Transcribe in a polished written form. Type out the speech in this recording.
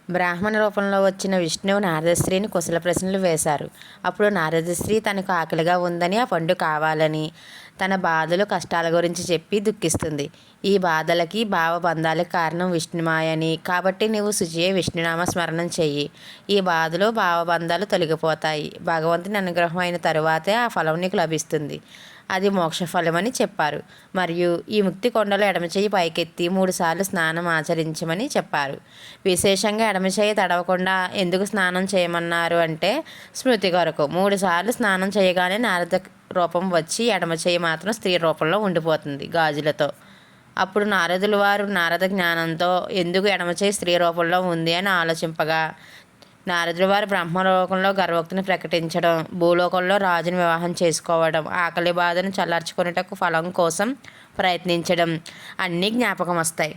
బ్రాహ్మణ రూపంలో వచ్చిన విష్ణువు నారదశ్రీని కుశల ప్రశ్నలు వేశారు. అప్పుడు నారదశ్రీ తనకు ఆకలిగా ఉందని, ఆ పండు కావాలని, తన బాధలు కష్టాల గురించి చెప్పి దుఃఖిస్తుంది. ఈ బాధలకి భావబంధాలకి కారణం విష్ణుమాయని, కాబట్టి నీవు శుచియే విష్ణునామ స్మరణం చెయ్యి, ఈ బాధలు భావబంధాలు తొలగిపోతాయి, భగవంతుని అనుగ్రహం అయిన తరువాతే ఆ ఫలం నీకు లభిస్తుంది, అది మోక్ష ఫలమని చెప్పారు. మరియు ఈ ముక్తి కొండలో ఎడమచేయి పైకెత్తి 3 సార్లు స్నానం ఆచరించమని చెప్పారు. విశేషంగా ఎడమచేయి తడవకుండా ఎందుకు స్నానం చేయమన్నారు అంటే స్మృతి కొరకు. 3 సార్లు స్నానం చేయగానే నారద రూపం వచ్చి ఎడమచేయి మాత్రం స్త్రీ రూపంలో ఉండిపోతుంది గాజులతో. అప్పుడు నారదుల వారు నారద జ్ఞానంతో ఎందుకు ఎడమచేయి స్త్రీ రూపంలో ఉంది అని ఆలోచింపగా, నారదుల వారు బ్రహ్మలోకంలో గర్వోక్తిని ప్రకటించడం, భూలోకంలో రాజుని వివాహం చేసుకోవడం, ఆకలి బాధను చల్లార్చుకునేటకు ఫలం కోసం ప్రయత్నించడం అన్నీ జ్ఞాపకం వస్తాయి.